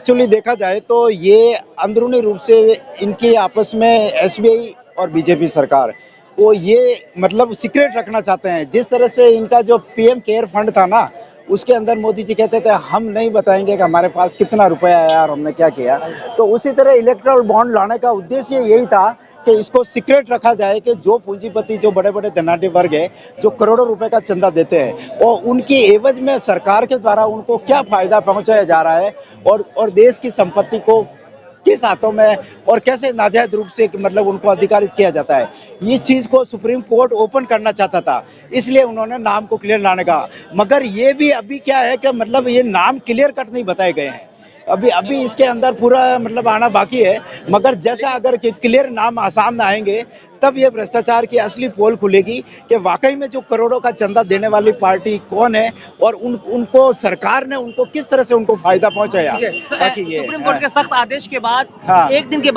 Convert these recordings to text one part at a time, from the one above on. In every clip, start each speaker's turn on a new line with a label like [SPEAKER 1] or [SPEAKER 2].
[SPEAKER 1] Actually देखा जाए तो ये अंदरूनी रूप से इनकी आपस में एसबीआई और बीजेपी सरकार वो ये मतलब सीक्रेट रखना चाहते हैं। जिस तरह से इनका जो पीएम केयर फंड था ना, उसके अंदर मोदी जी कहते थे हम नहीं बताएंगे कि हमारे पास कितना रुपया आया और हमने क्या किया। तो उसी तरह इलेक्ट्रल बॉन्ड लाने का उद्देश्य यही था कि इसको सीक्रेट रखा जाए कि जो पूंजीपति, जो बड़े बड़े धनाढ्य वर्ग है, जो करोड़ों रुपए का चंदा देते हैं और उनकी एवज में सरकार के द्वारा उनको क्या फायदा पहुंचाया जा रहा है और देश की संपत्ति को किस हाथों में और कैसे नाजायज रूप से मतलब उनको अधिकारित किया जाता है। इस चीज को सुप्रीम कोर्ट ओपन करना चाहता था, इसलिए उन्होंने नाम को क्लियर लाने का। मगर ये भी अभी क्या है कि मतलब ये नाम क्लियर कट नहीं बताए गए हैं। अभी अभी इसके अंदर पूरा मतलब आना बाकी है। मगर जैसा अगर क्लियर नाम सामने आएंगे तब ये भ्रष्टाचार की असली पोल खुलेगी कि वाकई में जो करोड़ों का चंदा देने वाली पार्टी कौन है और उनको सरकार ने उनको किस तरह से उनको फायदा पहुंचाया। बाकी ये
[SPEAKER 2] सुप्रीम कोर्ट के सख्त आदेश के बाद
[SPEAKER 1] हाँ।
[SPEAKER 2] एक दिन के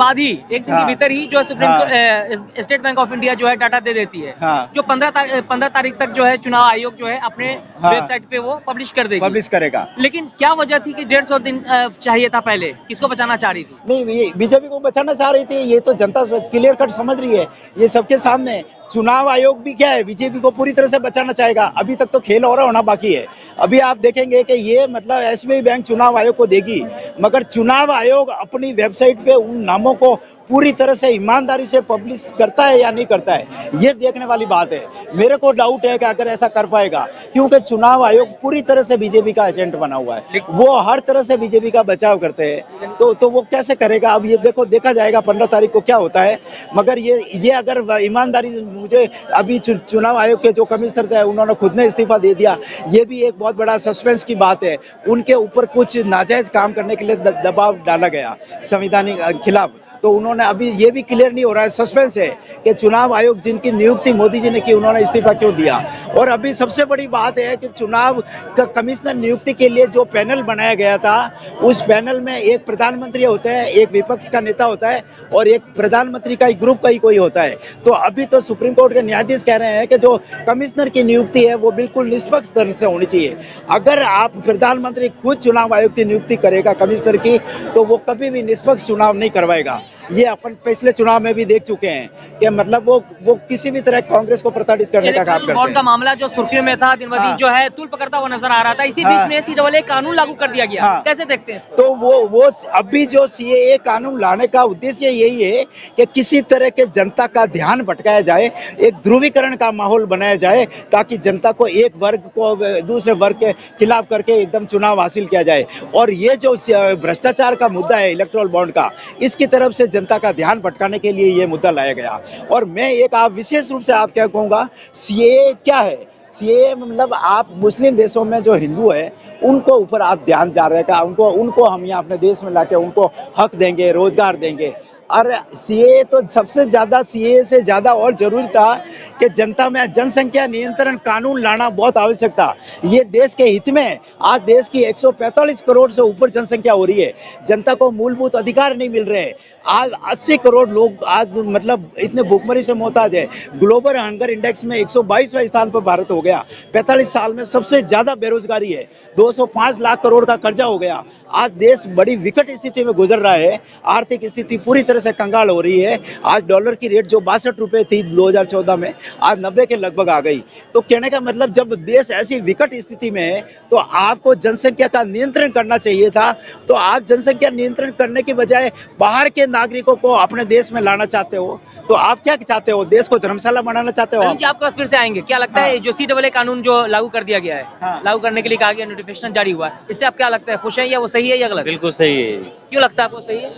[SPEAKER 2] भीतर ही जो supreme state bank of India जो है डाटा दे देती है, जो 15 तारीख तक जो है चुनाव आयोग जो है अपने वेबसाइट पे वो पब्लिश कर देगी,
[SPEAKER 1] पब्लिश करेगा।
[SPEAKER 2] लेकिन क्या वजह थी कि 150 दिन चाहिए था पहले? किसको बचाना चाह रही थी?
[SPEAKER 1] नहीं, ये बीजेपी को बचाना चाह रही थी। ये तो जनता क्लियर कट समझ रही है, ये सबके सामने। चुनाव आयोग भी क्या है, बीजेपी को पूरी तरह से बचाना चाहेगा। अभी तक तो खेल और होना बाकी है। अभी आप देखेंगे कि ये मतलब एसबीआई बैंक चुनाव आयोग को देगी, मगर चुनाव आयोग अपनी वेबसाइट पे उन नामों को पूरी तरह से ईमानदारी से पब्लिश करता है या नहीं करता है, ये देखने वाली बात है। मेरे को डाउट है कि अगर ऐसा कर पाएगा, क्योंकि चुनाव आयोग पूरी तरह से बीजेपी का एजेंट बना हुआ है। वो हर तरह से बीजेपी का बचाव करते हैं, तो वो कैसे करेगा। अब ये देखा जाएगा 15 तारीख को क्या होता है। मगर ये अगर ईमानदारी, मुझे अभी चुनाव आयोग के जो कमिश्नर थे उन्होंने खुद ने इस्तीफा दे दिया, ये भी एक बहुत बड़ा सस्पेंस की बात है। उनके ऊपर कुछ नाजायज काम करने के लिए दबाव डाला गया संवैधानिक खिलाफ। तो उन्होंने अभी ये भी क्लियर नहीं हो रहा है, सस्पेंस है कि चुनाव आयोग जिनकी नियुक्ति मोदी जी ने की, उन्होंने इस्तीफा क्यों दिया। और अभी सबसे बड़ी बात है कि चुनाव का कमिश्नर नियुक्ति के लिए जो पैनल बनाया गया था, उस पैनल में एक प्रधानमंत्री होता है, एक विपक्ष का नेता होता है और एक प्रधानमंत्री का ग्रुप का ही कोई होता है। तो अभी तो सुप्रीम कोर्ट के न्यायाधीश कह रहे हैं कि जो कमिश्नर की नियुक्ति है वो बिल्कुल निष्पक्ष ढंग से होनी चाहिए। अगर आप प्रधानमंत्री खुद चुनाव आयोग की नियुक्ति करेगा कमिश्नर की, तो वो कभी भी निष्पक्ष चुनाव नहीं करवाएगा। ये अपन पिछले चुनाव में भी देख चुके हैं कि मतलब वो किसी भी तरह कांग्रेस को प्रताड़ित करने का काम करते हैं।
[SPEAKER 2] का मामला जो सुर्खियों में था दिन ब दिन जो है तूल पकड़ता हुआ नजर आ रहा था, इसी बीच में सीएए कानून लागू कर दिया गया। कैसे देखते हैं?
[SPEAKER 1] तो वो अभी जो सीएए कानून लाने का उद्देश्य यही है कि किसी तरह के जनता का ध्यान भटकाया जाए, एक ध्रुवीकरण का माहौल बनाया जाए, ताकि जनता को एक वर्ग को दूसरे वर्ग के खिलाफ करके एकदम चुनाव हासिल किया जाए। और ये जो भ्रष्टाचार का मुद्दा है इलेक्ट्रल बॉन्ड का, इसकी तरफ से जनता का ध्यान भटकाने के लिए ये मुद्दा लाया गया। और मैं एक आप विशेष रूप से आप क्या कहूँगा, सीएए क्या है। सीएए मतलब आप मुस्लिम देशों में जो हिंदू है उनको ऊपर आप ध्यान जा रहे हैं, उनको हम यहाँ अपने देश में लाके उनको हक देंगे, रोजगार देंगे। और सीएए तो सबसे ज्यादा, सीएए से ज्यादा और जरूरी था कि जनता में जनसंख्या नियंत्रण कानून लाना बहुत आवश्यक था। ये देश के हित में। आज देश की 145 करोड़ से ऊपर जनसंख्या हो रही है, जनता को मूलभूत अधिकार नहीं मिल रहे। आज 80 करोड़ लोग आज मतलब इतने भूखमरी से मोहताज है। ग्लोबल हंगर इंडेक्स में 122वें स्थान पर भारत हो गया। 45 साल में सबसे ज्यादा बेरोजगारी है। 205 लाख करोड़ का कर्जा हो गया। आज देश बड़ी विकट स्थिति में गुजर रहा है। आर्थिक स्थिति पूरी तरह से कंगाल हो रही है। आज डॉलर की रेट जो 62 रुपए थी 2014 में, आज 90 के लगभग आ गई। तो कहने का मतलब जब देश ऐसी विकट स्थिति में है तो आपको जनसंख्या का नियंत्रण करना चाहिए था। तो आप जनसंख्या नियंत्रण करने की बजाय बाहर के नागरिकों को अपने देश में लाना चाहते हो। तो आप क्या चाहते हो, देश को धर्मशाला बनाना चाहते हो?
[SPEAKER 2] आप आपके पास फिर से आएंगे, क्या लगता है जो सीएए कानून जो लागू कर दिया गया है, लागू करने के लिए कहा गया, नोटिफिकेशन जारी हुआ है, इससे आप क्या लगता है, खुश है या वो सही है या गलत?
[SPEAKER 3] बिल्कुल सही है।
[SPEAKER 2] क्यों लगता है आपको सही है?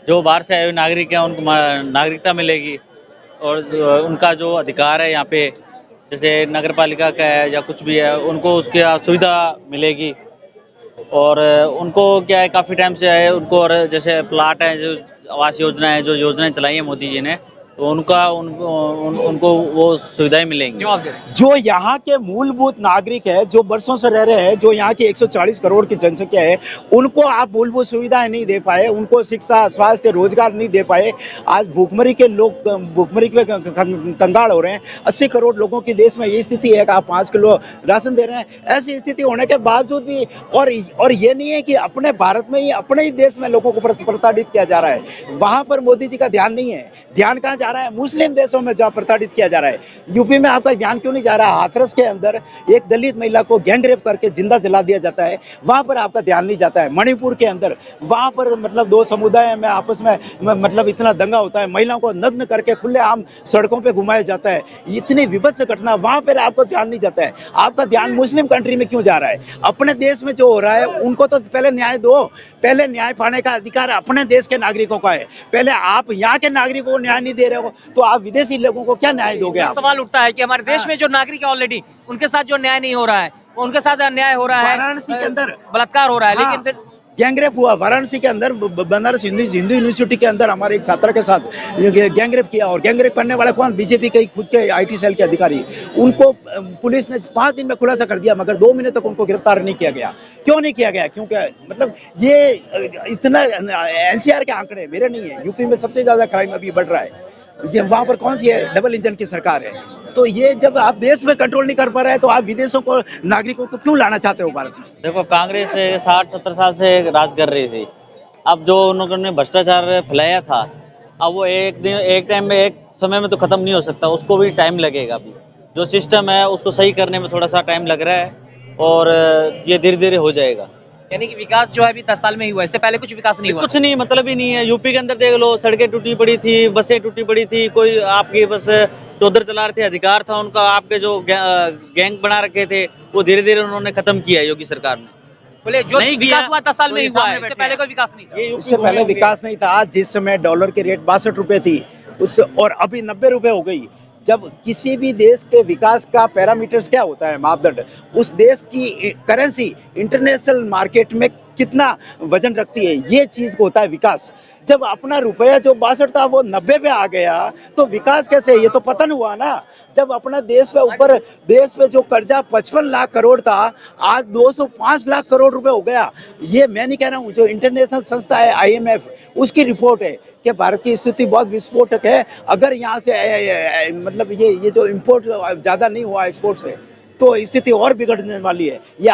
[SPEAKER 3] जो बाहर से आए हुए नागरिक हैं उनको नागरिकता मिलेगी और उनका जो अधिकार है यहाँ पे, जैसे नगर पालिका का है या कुछ भी है, उनको उसकी सुविधा मिलेगी। और उनको क्या है, काफ़ी टाइम से है उनको, और जैसे प्लाट है, जो आवास योजना है, जो योजनाएं चलाई है मोदी जी ने, तो उनको वो सुविधाएं मिलेंगी।
[SPEAKER 2] जवाब दे।
[SPEAKER 1] जो यहाँ के मूलभूत नागरिक है, जो बरसों से रह रहे हैं, जो यहाँ की 140 करोड़ की जनसंख्या है, उनको आप मूलभूत सुविधाएं नहीं दे पाए, उनको शिक्षा, स्वास्थ्य, रोजगार नहीं दे पाए। आज भूखमरी के लोग भूखमरी पे कंगाल हो रहे हैं। 80 करोड़ लोगों की देश में ये स्थिति है कि आप 5 किलो राशन दे रहे हैं। ऐसी स्थिति होने के बावजूद भी और ये नहीं है कि अपने भारत में ही, अपने ही देश में लोगों को प्रताड़ित किया जा रहा है। वहां पर मोदी जी का ध्यान नहीं है। ध्यान कहाँ जा रहा है? मुस्लिम देशों में जहाँ प्रताड़ित किया जा रहा है। यूपी में आपका ध्यान क्यों नहीं जा रहा? हाथरस के अंदर एक दलित महिला को गैंग रेप करके जिंदा जला दिया जाता है, वहां पर आपका ध्यान नहीं जाता है। मणिपुर के अंदर वहां पर मतलब दो समुदाय में आपस में मतलब इतना दंगा होता है, महिलाओं को नग्न करके खुलेआम सड़कों पे घुमाया जाता है। इतनी विभत्स घटना, वहां पर आपका ध्यान नहीं जाता है। आपका ध्यान मुस्लिम कंट्री में क्यों जा रहा है? अपने देश में जो हो रहा है उनको तो पहले न्याय दो। पहले न्याय पाने का अधिकार अपने देश के नागरिकों का है। पहले आप यहाँ के नागरिकों को न्याय नहीं दे रहे हो तो आप विदेशी लोगों को क्या न्याय दोगे? आप
[SPEAKER 2] सवाल उठता है कि हमारे देश में जो नागरिक है ऑलरेडी, उनके साथ जो न्याय नहीं हो रहा है, उनके साथ अन्याय हो रहा है,
[SPEAKER 1] वाराणसी के अंदर
[SPEAKER 2] बलात्कार हो रहा है,
[SPEAKER 1] हाँ,
[SPEAKER 2] लेकिन फिर
[SPEAKER 1] गैंगरेप हुआ वाराणसी के अंदर। बनारस हिंदू यूनिवर्सिटी के अंदर हमारे एक छात्र के साथ गैंगरेप किया। और गैंगरेप करने वाला कौन? बीजेपी के खुद के IT सेल के अधिकारी। उनको पुलिस ने 5 दिन में खुलासा कर दिया, मगर 2 महीने तक उनको गिरफ्तार नहीं किया गया। क्यों नहीं किया गया? क्योंकि मतलब ये इतना NCR के आंकड़े मेरे नहीं है। यूपी में सबसे ज्यादा क्राइम अभी बढ़ रहा है। ये वहां पर कौन सी है? डबल इंजन की सरकार है। तो ये जब आप देश में कंट्रोल नहीं कर पा रहे हैं तो आप विदेशों को, नागरिकों को क्यों लाना चाहते हो भारत में?
[SPEAKER 3] देखो, कांग्रेस 60-70 साल से राज कर रही थी। अब जो उन्होंने भ्रष्टाचार फैलाया था, अब वो एक टाइम में, एक समय में तो खत्म नहीं हो सकता, उसको भी टाइम लगेगा। अभी जो सिस्टम है उसको सही करने में थोड़ा सा टाइम लग रहा है और ये धीरे धीरे हो जाएगा।
[SPEAKER 2] यानी कि विकास जो है अभी 10 साल में ही हुआ है, इससे पहले कुछ विकास नहीं हुआ।
[SPEAKER 3] कुछ नहीं, मतलब ही नहीं है। यूपी के अंदर देख लो, सड़कें टूटी पड़ी थी, बसें टूटी पड़ी थी, कोई आपकी बस चौधर चला रहे थे, अधिकार था उनका। आपके जो गैंग बना रखे थे वो धीरे धीरे उन्होंने खत्म किया है योगी सरकार ने।
[SPEAKER 2] बोले जो
[SPEAKER 3] नहीं
[SPEAKER 2] विकास हुआ 10 साल में ही हुआ है,
[SPEAKER 3] इससे
[SPEAKER 2] इससे पहले कोई विकास नहीं था।
[SPEAKER 1] उससे पहले विकास नहीं था। आज जिस समय डॉलर की रेट 62 रुपए थी उस और अभी 90 रुपए हो गई। जब किसी भी देश के विकास का पैरामीटर्स क्या होता है, मापदंड, उस देश की करेंसी इंटरनेशनल मार्केट में कितना वजन रखती है, ये चीज होता है विकास। जब अपना रुपया जो 62 था वो 90 पे आ गया तो विकास कैसे? ये तो पतन हुआ ना। जब अपना देश पे ऊपर, देश पे जो कर्जा 55 लाख करोड़ था, आज 205 लाख करोड़ रुपए हो गया। ये मैं नहीं कह रहा हूँ, जो इंटरनेशनल संस्था है IMF, उसकी रिपोर्ट है कि भारत की स्थिति बहुत विस्फोटक है। अगर यहाँ से मतलब ये जो इम्पोर्ट ज्यादा नहीं हुआ एक्सपोर्ट से, तो स्थिति और बिगड़ने वाली है। ये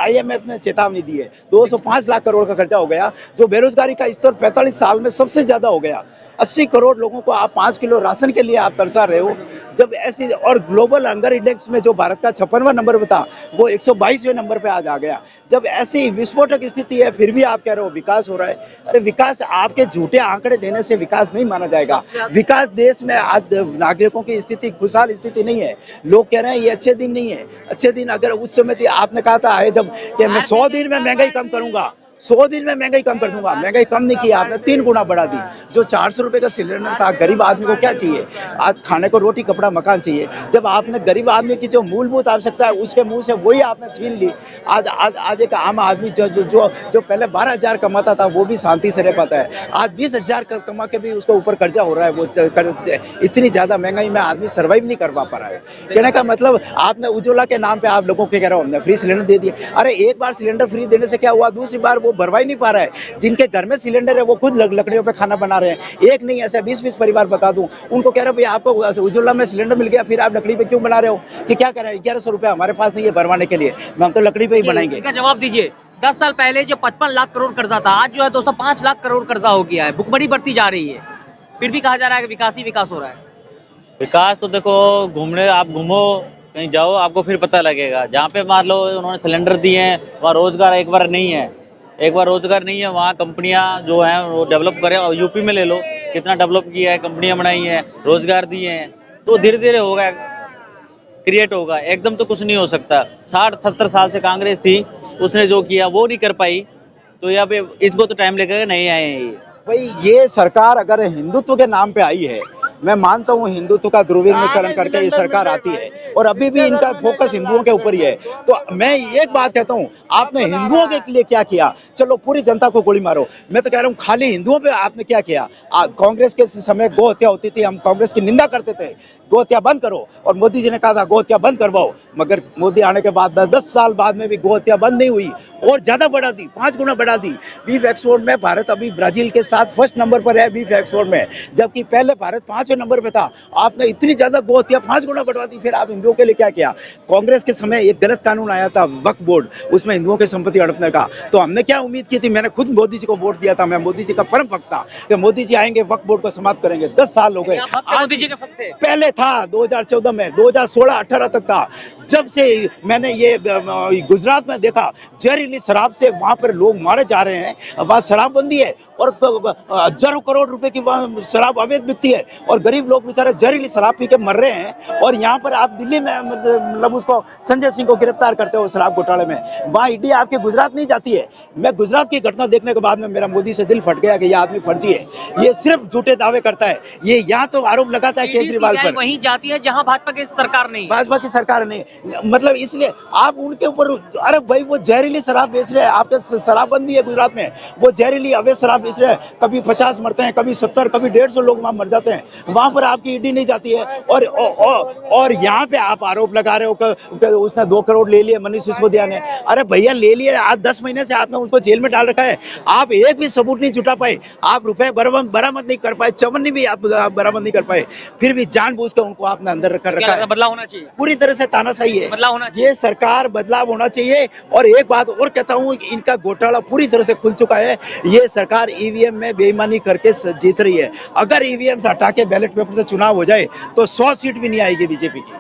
[SPEAKER 1] IMF ने चेतावनी दी है। 205 लाख करोड़ का खर्चा हो गया। जो बेरोजगारी का स्तर 45 साल में सबसे ज्यादा हो गया। 80 करोड़ लोगों को आप 5 किलो राशन के लिए आप तरसा रहे हो। जब ऐसी, और ग्लोबल हंगर इंडेक्स में जो भारत का 56वां नंबर था वो 122वें नंबर पे आज आ गया। जब ऐसी विस्फोटक स्थिति है फिर भी आप कह रहे हो विकास हो रहा है। अरे विकास, आपके झूठे आंकड़े देने से विकास नहीं माना जाएगा। विकास देश में आज नागरिकों की स्थिति खुशहाल स्थिति नहीं है। लोग कह रहे हैं ये अच्छे दिन नहीं है। अच्छे दिन अगर उस समय थी, आपने कहा था जब कि मैं 100 दिन में महंगाई कम करूंगा, 100 दिन में महंगाई कम कर दूंगा। महंगाई कम नहीं की आपने, 3 गुना बढ़ा दी। जो 400 रुपए का सिलेंडर था, गरीब आदमी को क्या चाहिए? आज खाने को रोटी, कपड़ा, मकान चाहिए। जब आपने गरीब आदमी की जो मूलभूत आवश्यकता है उसके मुंह से वही आपने छीन ली। आज एक आम आदमी जो पहले 12,000 कमाता था वो भी शांति से रह पाता है। आज 20,000 कमा के भी उसके ऊपर कर्जा हो रहा है। वो इतनी ज्यादा महंगाई में आदमी सर्वाइव नहीं कर पा रहा है। कहने का मतलब, आपने उज्ज्वला के नाम पे आप लोगों के कह रहे हो हमने फ्री सिलेंडर दे दिए। अरे एक बार सिलेंडर फ्री देने से क्या हुआ? दूसरी बार वो भरवा ही नहीं पा रहा है। जिनके घर में सिलेंडर है वो खुद लकड़ियों पे खाना बना रहे हैं। एक नहीं, ऐसे 20-20 परिवार बता दूं, उनको कह रहे हो भाई आपको उज्ज्वला में सिलेंडर मिल गया, फिर आप लकड़ी पे क्यों बना रहे हो? कि क्या कर रहे हैं? 1100 रुपया हमारे पास नहीं है भरवाने के लिए, हम तो लकड़ी पे ही बनाएंगे।
[SPEAKER 2] इनका जवाब दीजिए। 10 साल पहले जो 55 लाख करोड़ कर्जा था, आज जो है 205 लाख करोड़ कर्जा हो गया है। भुखमरी बढ़ती जा रही है, फिर भी कहा जा रहा है कि विकास ही विकास हो रहा है।
[SPEAKER 3] विकास तो देखो, आप घूमो कहीं जाओ, आपको फिर पता लगेगा। जहाँ पे मान लो उन्होंने सिलेंडर दिए हैं वहाँ रोजगार एक बार नहीं है। वहाँ कंपनियां जो हैं वो डेवलप करें। और यूपी में ले लो, कितना डेवलप किया है, कंपनियां बनाई हैं, रोजगार दिए हैं। तो धीरे धीरे होगा, क्रिएट होगा। एकदम तो कुछ नहीं हो सकता। 60-70 साल से कांग्रेस थी, उसने जो किया वो नहीं कर पाई, तो यहाँ पे इसको तो टाइम लगेगा। नहीं आए
[SPEAKER 1] भाई ये सरकार अगर हिंदुत्व के नाम पे आई है मैं मानता हूँ हिंदुत्व का ध्रुवीकरण करके ये सरकार आती है और अभी भी इनका फोकस हिंदुओं के ऊपर ही है। तो मैं एक बात कहता हूँ, आपने हिंदुओं के लिए क्या किया? चलो पूरी जनता को गोली मारो, मैं तो कह रहा हूँ खाली हिंदुओं पे आपने क्या किया? कांग्रेस के समय गौ हत्या होती थी, हम कांग्रेस की निंदा करते थे, गौ हत्या बंद करो, और मोदी जी ने कहा था गौ हत्या बंद करवाओ, मगर मोदी आने के बाद 10 साल बाद में भी गौ हत्या बंद नहीं हुई और ज्यादा बढ़ा दी, 5 गुना बढ़ा दी। बीफ एक्सपोर्ट में भारत अभी ब्राजील के साथ फर्स्ट नंबर पर है बीफ एक्सपोर्ट में, जबकि पहले भारत 5वें नंबर पे था। आपने इतनी ज्यादा गौ हत्या 5 गुना बढ़वा दी, फिर आप हिंदुओं के लिए क्या किया? कांग्रेस के समय एक गलत कानून आया था वक्फ बोर्ड, उसमें हिंदुओं की संपत्ति हड़पने का, तो हमने क्या उम्मीद की थी? मैंने खुद मोदी जी को वोट दिया था, मैं मोदी जी का परम भक्त था कि मोदी जी आएंगे वक्फ बोर्ड को समाप्त करेंगे। 10 साल हो गए।
[SPEAKER 2] मोदी जी के भक्त थे?
[SPEAKER 1] पहले था 2014 में, 2016-18 तक था। जब से मैंने ये गुजरात में देखा जहरीली शराब से वहां पर लोग मारे जा रहे हैं, वहां शराबबंदी है और हजारों करोड़ रुपए की वहां शराब अवैध बिकती है और गरीब लोग बेचारे जहरीली शराब पी के मर रहे हैं। और यहाँ पर आप दिल्ली में मतलब उसको संजय सिंह को गिरफ्तार करते हो शराब घोटाले में, वहां ईडी आपके गुजरात नहीं जाती है। मैं गुजरात की घटना देखने के बाद में मेरा मोदी से दिल फट गया कि ये आदमी फर्जी है, ये सिर्फ झूठे दावे करता है। ये यहाँ तो आरोप लगाता है केजरीवाल पर,
[SPEAKER 2] वहीं जाती है जहां भाजपा की सरकार नहीं,
[SPEAKER 1] भाजपा की सरकार नहीं, मतलब इसलिए आप उनके ऊपर, अरे भाई वो जहरीली शराब बेच रहे हैं, आपके शराबबंदी है गुजरात में, वो जहरीली अवैध शराब बेच रहे हैं, कभी 50 मरते हैं, कभी 70, कभी 150 लोग वहां मर जाते हैं, वहां पर आपकी ईडी नहीं जाती है। और यहाँ पे आप आरोप लगा रहे हो कि उसने 2 करोड़ ले लिए मनीष सिसोदिया ने। अरे भैया ले लिए, आज 10 महीने से आपने उसको जेल में डाल रखा है, आप एक भी सबूत नहीं जुटा पाए, आप रुपए बरामद नहीं कर पाए, चवन्नी भी आप बरामद नहीं कर पाए, फिर भी जानबूझ के उनको आपने अंदर कर रखा है।
[SPEAKER 2] बदलाव होना चाहिए,
[SPEAKER 1] पूरी तरह से तानाशाही है,
[SPEAKER 2] बदलाव होना चाहिए।
[SPEAKER 1] ये सरकार बदलाव होना चाहिए। और एक बात और कहता हूँ, इनका घोटाला पूरी तरह से खुल चुका है, ये सरकार ईवीएम में बेईमानी करके जीत रही है। अगर ईवीएम से हटा के बैलेट पेपर से चुनाव हो जाए तो 100 सीट भी नहीं आएगी बीजेपी की।